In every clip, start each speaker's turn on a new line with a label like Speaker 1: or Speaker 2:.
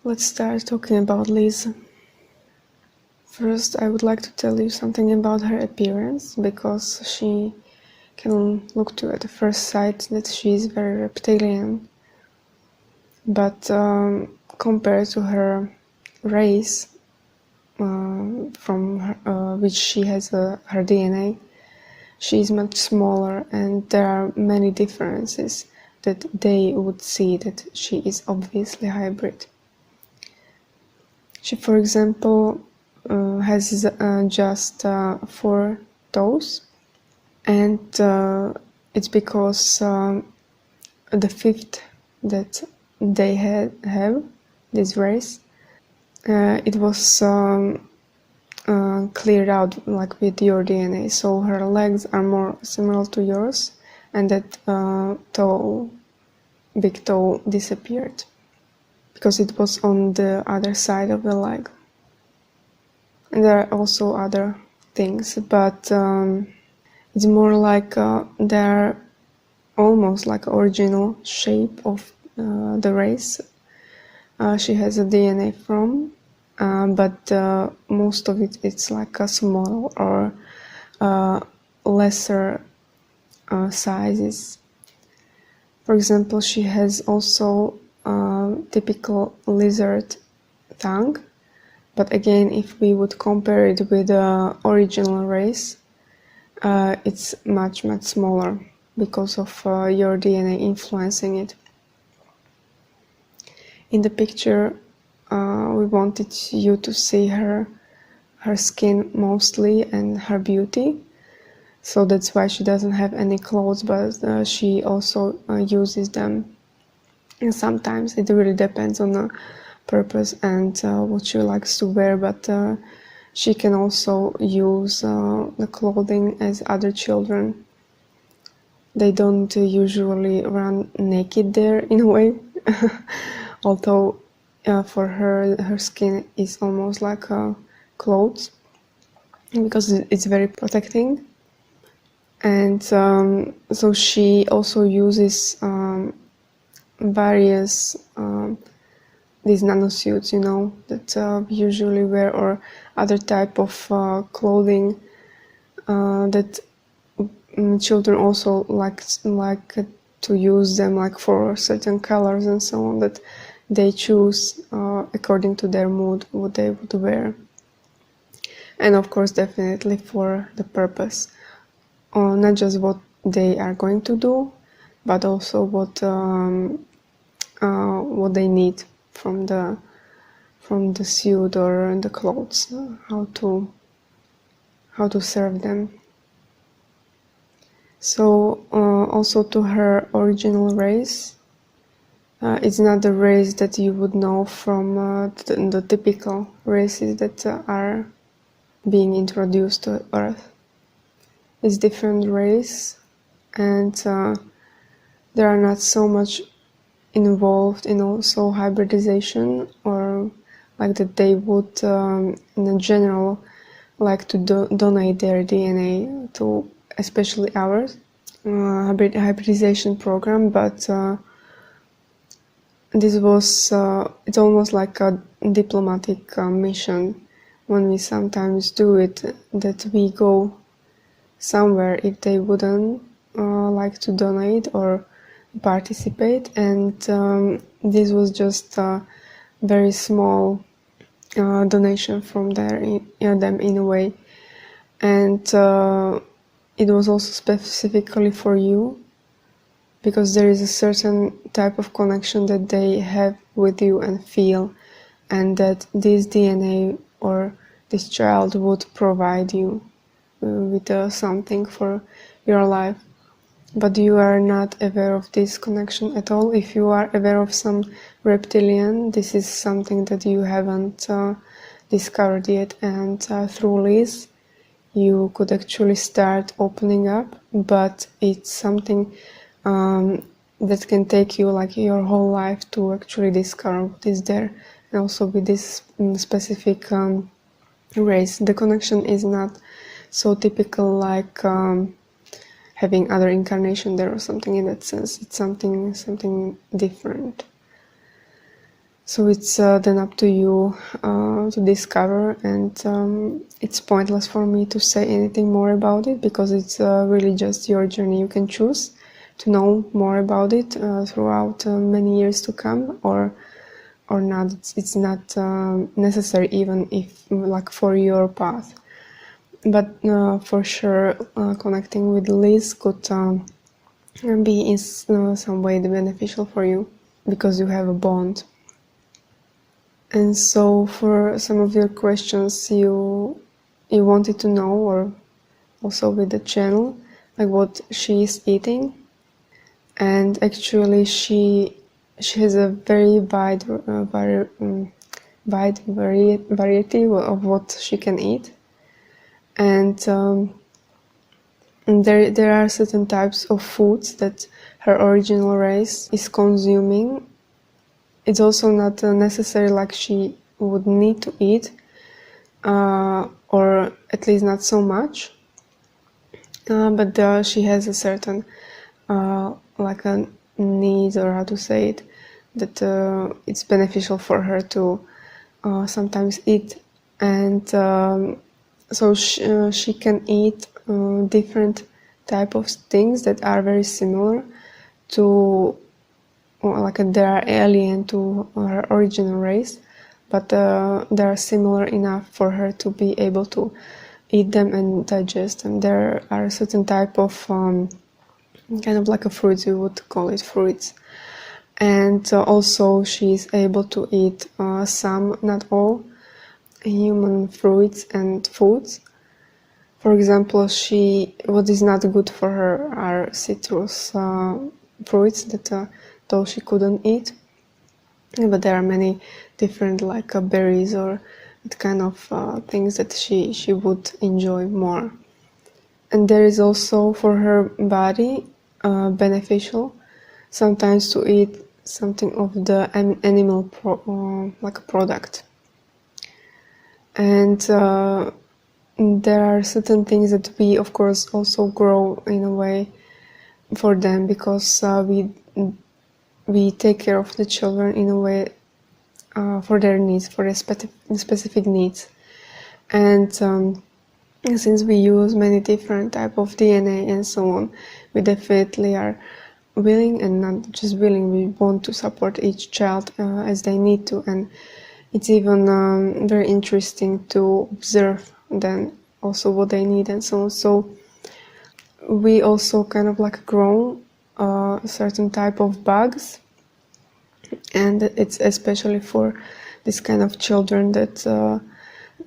Speaker 1: Let's start talking about Liz. First, I would like to tell you something about her appearance, because she can look to at the first sight that she is very reptilian. But compared to her race, from her, which she has her DNA, she is much smaller, and there are many differences that they would see that she is obviously hybrid. She, for example, has just 4 toes, and it's because the 5th that they have this race, it was cleared out like with your DNA, so her legs are more similar to yours, and that big toe disappeared because it was on the other side of the leg. And there are also other things, but it's more like they're almost like original shape of the race she has a DNA from, but most of it's like a small or lesser sizes. For example, she has also typical lizard tongue, but again, if we would compare it with the original race, it's much smaller because of your DNA influencing it. In the picture, we wanted you to see her skin mostly and her beauty, so that's why she doesn't have any clothes, but she also uses them, and sometimes it really depends on the purpose and what she likes to wear, but she can also use the clothing as other children. They don't usually run naked there in a way, although for her skin is almost like clothes, because it's very protecting. And so she also uses various these nanosuits, that we usually wear, or other type of clothing that children also like to use them, like for certain colors and so on, that they choose according to their mood what they would wear. And of course, definitely for the purpose, not just what they are going to do, but also what they need from the suit or the clothes, how to serve them. So also to her original race, it's not the race that you would know from the typical races that are being introduced to Earth. It's different race, and they are not so much involved in also hybridization, or like that they would in a general like to donate their DNA to especially ours hybridization program, but this was it's almost like a diplomatic mission when we sometimes do it, that we go somewhere if they wouldn't like to donate or participate, and this was just a very small donation from them in a way, and it was also specifically for you, because there is a certain type of connection that they have with you and feel, and that this DNA or this child would provide you with something for your life. But you are not aware of this connection at all. If you are aware of some reptilian, this is something that you haven't discovered yet, and through Liz you could actually start opening up, but it's something that can take you like your whole life to actually discover what is there. And also with this specific race, the connection is not so typical like having other incarnation there or something in that sense. It's something different. So it's then up to you to discover, and it's pointless for me to say anything more about it, because it's really just your journey. You can choose to know more about it throughout many years to come, or not. It's not necessary, even if like for your path. But for sure, connecting with Liz could be in some way beneficial for you, because you have a bond. And so for some of your questions you wanted to know, or also with the channel, like what she is eating. And actually she has a very wide variety of what she can eat. And there are certain types of foods that her original race is consuming. It's also not necessary like she would need to eat, or at least not so much. But she has a certain like a need, or how to say it, that it's beneficial for her to sometimes eat. And so she can eat different type of things that are very similar to, like they are alien to her original race, but they are similar enough for her to be able to eat them and digest them. There are certain type of kind of like a fruits, you would call it fruits. And also she's able to eat some, not all, human fruits and foods. For example, what is not good for her are citrus fruits that though she couldn't eat. But there are many different like berries or that kind of things that she would enjoy more. And there is also for her body beneficial sometimes to eat something of the animal like a product. And there are certain things that we of course also grow in a way for them, because we take care of the children in a way for their needs, for their specific needs. And since we use many different type of DNA and so on, we definitely are willing, and not just willing, we want to support each child as they need to. And it's even very interesting to observe then also what they need and so on. So we also kind of like grow a certain type of bugs, and it's especially for this kind of children that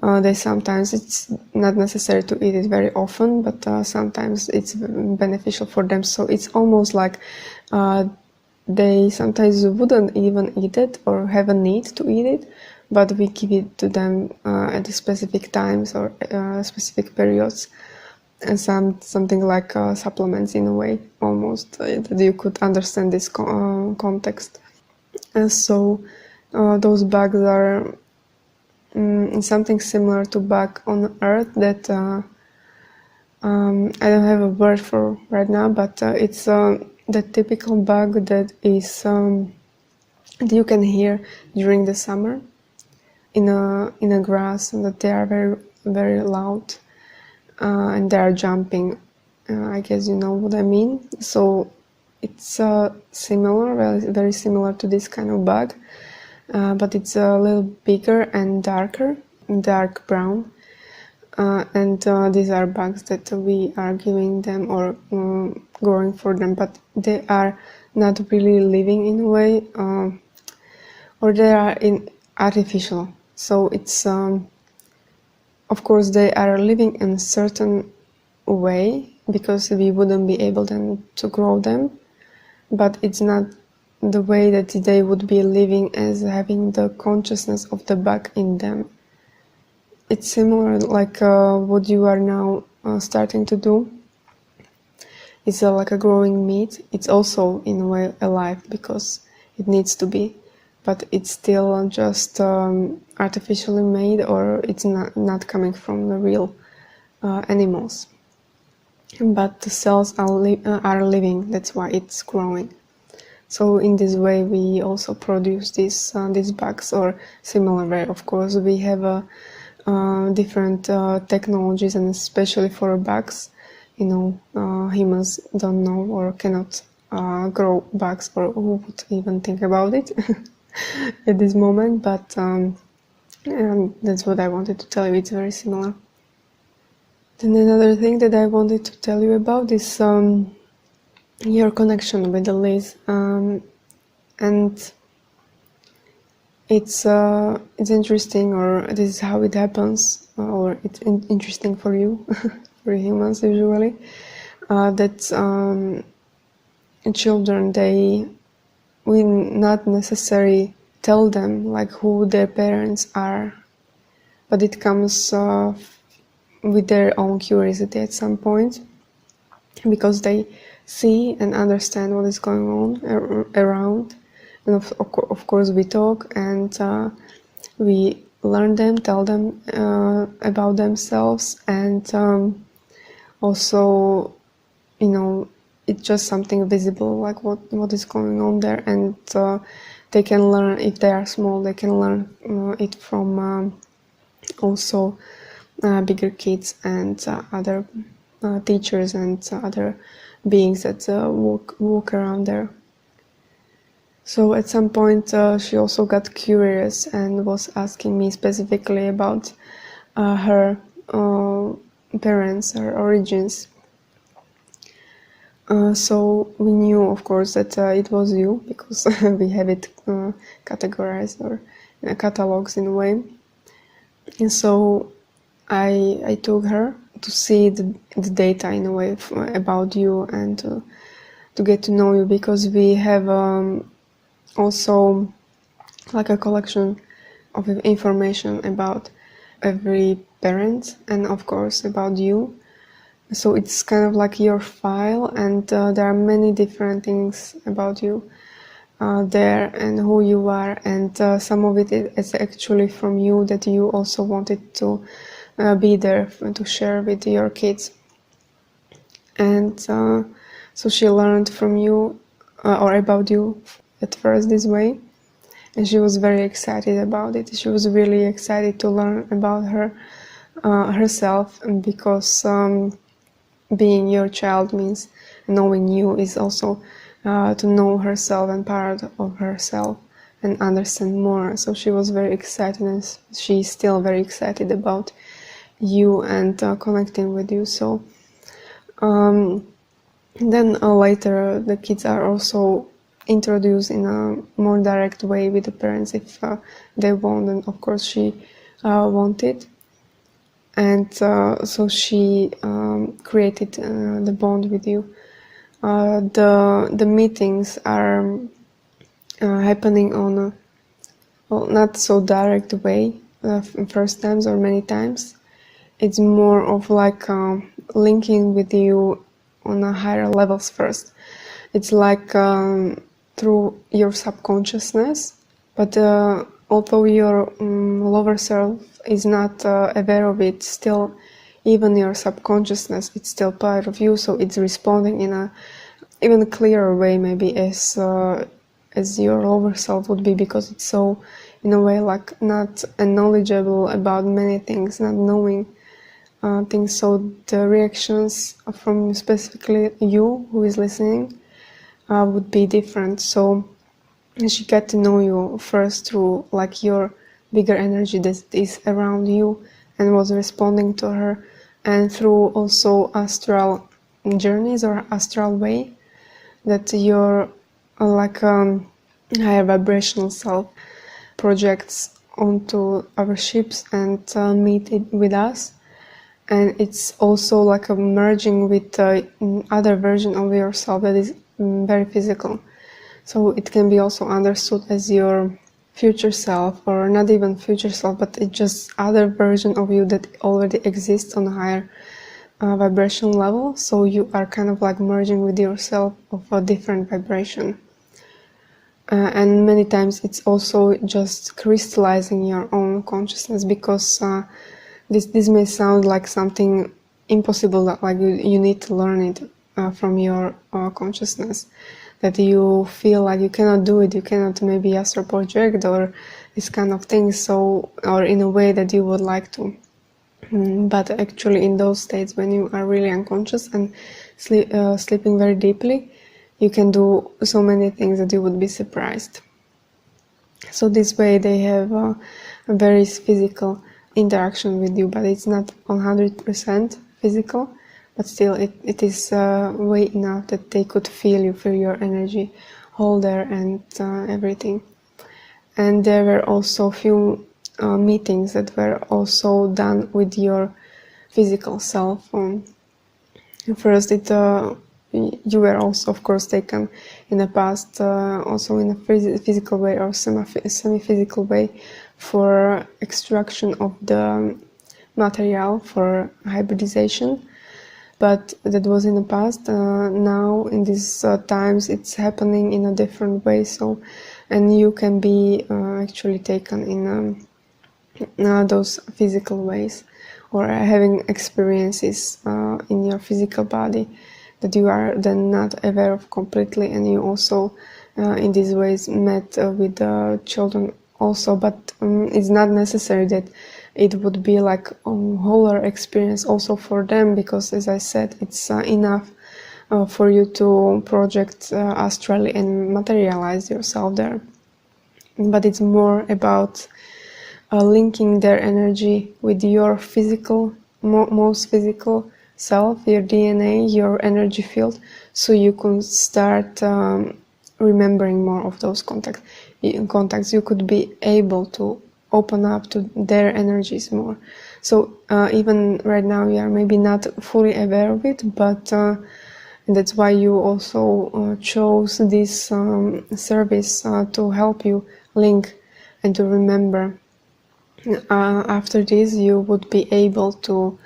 Speaker 1: they sometimes, it's not necessary to eat it very often, but sometimes it's beneficial for them. So it's almost like they sometimes wouldn't even eat it or have a need to eat it, but we give it to them at specific times or specific periods, and something like supplements in a way, almost that you could understand this context. And so those bugs are something similar to bug on Earth that I don't have a word for right now, but it's the typical bug that is that you can hear during the summer in a grass, and that they are very very loud and they are jumping. I guess you know what I mean. So it's similar, very similar to this kind of bug, but it's a little bigger and darker, dark brown. And these are bugs that we are giving them or growing for them, but they are not really living in a way, or they are in artificial. So it's of course they are living in a certain way, because we wouldn't be able then to grow them, but it's not the way that they would be living as having the consciousness of the bug in them. It's similar like what you are now starting to do. It's like a growing meat. It's also in a way alive because it needs to be, but it's still just artificially made, or it's not coming from the real animals. But the cells are living, that's why it's growing. So in this way we also produce these bugs, or similar way. Of course we have different technologies, and especially for bugs, humans don't know or cannot grow bugs, or who would even think about it at this moment, but and that's what I wanted to tell you. It's very similar. Then another thing that I wanted to tell you about is your connection with the Liz, and it's interesting, or this is how it happens, or it's interesting for you, for humans usually, that children, we not necessarily tell them like who their parents are, but it comes with their own curiosity at some point, because they see and understand what is going on around. And of course we talk, and we learn them, tell them about themselves, and also, it's just something visible, like what is going on there, and they can learn. If they are small, they can learn it from also bigger kids and other teachers and other beings that walk around there. So at some point she also got curious and was asking me specifically about her parents, her origins. So we knew, of course, that it was you, because we have it categorized, or catalogs in a way. And so I took her to see the data in a way about you, and to get to know you, because we have also like a collection of information about every parent, and of course about you. So it's kind of like your file, and there are many different things about you there, and who you are, and some of it is actually from you that you also wanted to be there to share with your kids. And so she learned from you or about you at first this way, and she was very excited about it. She was really excited to learn about herself, and because being your child means knowing you is also to know herself and part of herself and understand more. So she was very excited, and she's still very excited about you and connecting with you. So then later the kids are also introduced in a more direct way with the parents if they want, and of course she wanted. And so she created the bond with you. The meetings are happening on a not so direct way first times or many times. It's more of like linking with you on a higher levels first. It's like through your subconsciousness, but although your lower self is not aware of it, still even your subconsciousness, it's still part of you, so it's responding in a even clearer way maybe as your lower self would be, because it's so in a way like not knowledgeable about many things, not knowing things. So the reactions from specifically you who is listening would be different. So she got to know you first through like your bigger energy that is around you and was responding to her, and through also astral journeys or astral way that your like higher vibrational self projects onto our ships and meet it with us. And it's also like a merging with other version of yourself that is very physical. So it can be also understood as your future self, or not even future self, but it's just other version of you that already exists on a higher vibration level. So you are kind of like merging with yourself of a different vibration. And many times it's also just crystallizing your own consciousness, because this may sound like something impossible, that like you need to learn it from your consciousness. that you feel like you cannot do it, you cannot maybe astral project or this kind of things, so, or in a way that you would like to. But actually in those states when you are really unconscious and sleeping very deeply, you can do so many things that you would be surprised. So this way they have a very physical interaction with you, but it's not 100% physical, but still it is way enough that they could feel you, feel your energy, hold there and everything. And there were also few meetings that were also done with your physical self. First, you were also, of course, taken in the past, also in a physical way or semi-physical way for extraction of the material for hybridization. But that was in the past. Now, in these times, it's happening in a different way. So, and you can be actually taken in those physical ways, or having experiences in your physical body that you are then not aware of completely, and you also in these ways met with the children also, but it's not necessary that it would be like a whole experience also for them, because as I said, it's enough for you to project astrally and materialize yourself there. But it's more about linking their energy with your physical, most physical self, your DNA, your energy field, so you can start remembering more of those contacts. You could be able to open up to their energies more. So even right now you are maybe not fully aware of it, but that's why you also chose this service to help you link and to remember. After this, you would be able to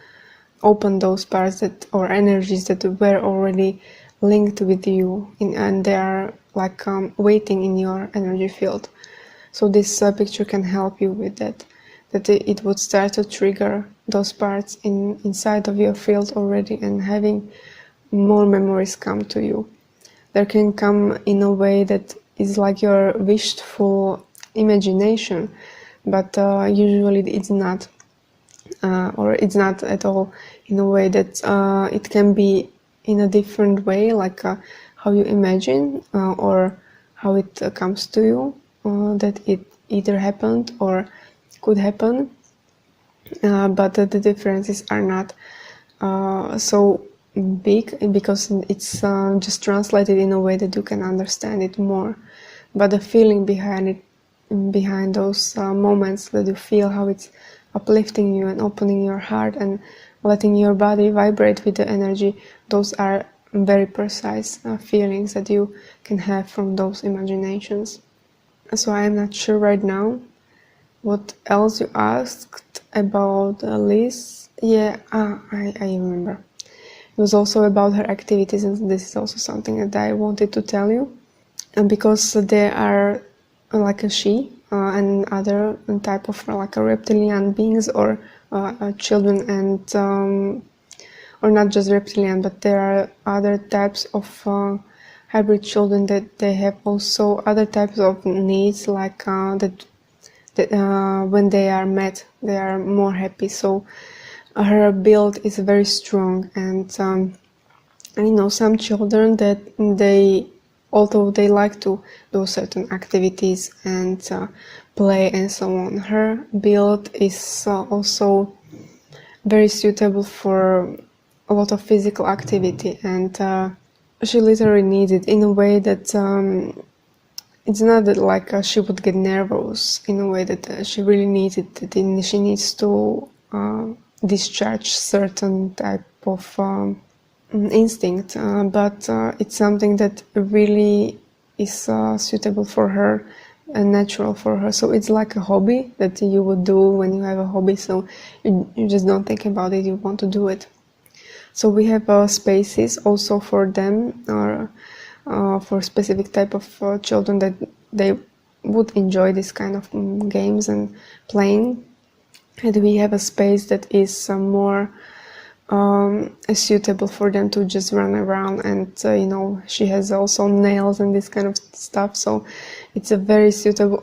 Speaker 1: open those parts that, or energies that were already linked with you, and they are like waiting in your energy field. So this picture can help you with that. That it would start to trigger those parts inside of your field already, and having more memories come to you. There can come in a way that is like your wishful imagination, but usually it's not, or it's not at all in a way that it can be in a different way, like how you imagine or how it comes to you, that it either happened or could happen, but the differences are not so big, because it's just translated in a way that you can understand it more. But the feeling behind it, behind those moments that you feel, how it's uplifting you and opening your heart and letting your body vibrate with the energy, those are very precise feelings that you can have from those imaginations. So I'm not sure right now what else you asked about Liz. Yeah, I remember. It was also about her activities, and this is also something that I wanted to tell you. And because there are like a she and other type of like a reptilian beings, or children, and or not just reptilian, but there are other types of hybrid children that they have also other types of needs, like that when they are met, they are more happy. So her build is very strong, and you know, some children that they, although they like to do certain activities and play and so on, her build is also very suitable for a lot of physical activity, and she literally needs it in a way that it's not that like she would get nervous, in a way that she really needs it, that she needs to discharge certain type of instinct, but it's something that really is suitable for her and natural for her. So it's like a hobby that you would do when you have a hobby, so you just don't think about it, you want to do it. So we have spaces also for them, or for specific type of children that they would enjoy this kind of games and playing. And we have a space that is more suitable for them to just run around, and she has also nails and this kind of stuff, so it's a very suitable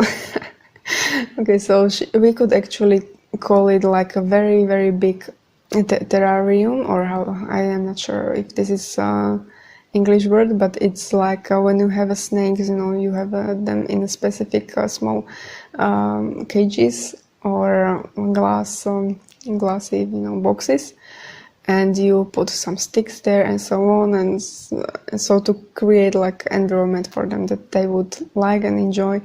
Speaker 1: okay, so we could actually call it like a very, very big terrarium, or how, I am not sure if this is English word, but it's like when you have a snakes, you have them in a specific small cages or glassy boxes, and you put some sticks there and so on, and so to create like environment for them that they would like and enjoy,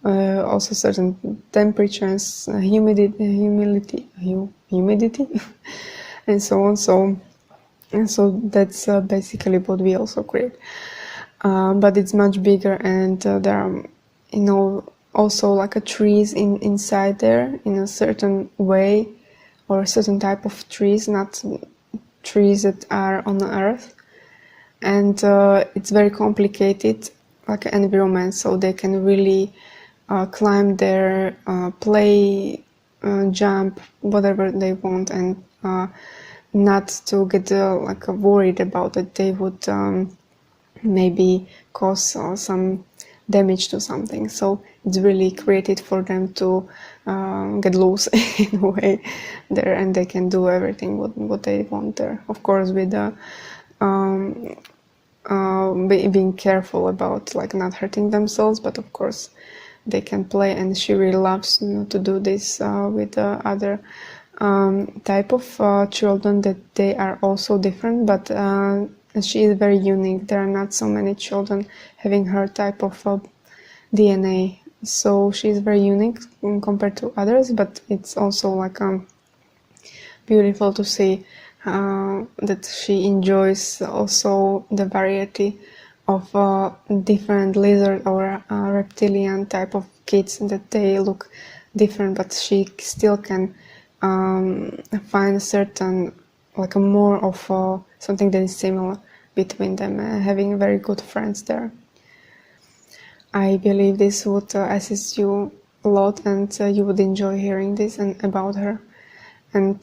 Speaker 1: also certain temperatures, humidity and so on. So that's basically what we also create, but it's much bigger, and there are also like a trees inside there in a certain way, or a certain type of trees, not trees that are on the earth, and it's very complicated like an environment, so they can really climb there, play, jump, whatever they want, and not to get like worried about it. They would maybe cause some damage to something, so it's really created for them to get loose in a way there, and they can do everything what they want there, of course, with being careful about like not hurting themselves, but of course they can play, and she really loves to do this with other type of children, that they are also different, but she is very unique. There are not so many children having her type of DNA, so she is very unique compared to others, but it's also like beautiful to see that she enjoys also the variety of different lizard or reptilian type of kids, that they look different, but she still can find a certain, like a more of something that is similar between them, having very good friends there. I believe this would assist you a lot, and you would enjoy hearing this and about her. And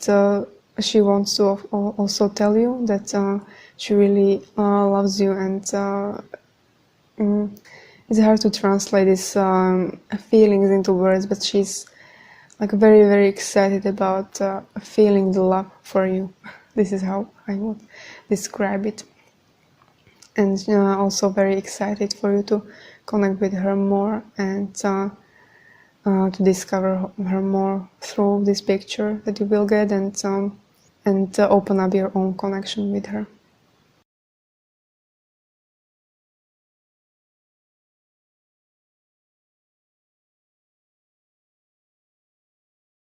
Speaker 1: she wants to also tell you that she really loves you, and it's hard to translate these feelings into words, but she's like very, very excited about feeling the love for you. This is how I would describe it. And also very excited for you to connect with her more, and to discover her more through this picture that you will get, and open up your own connection with her.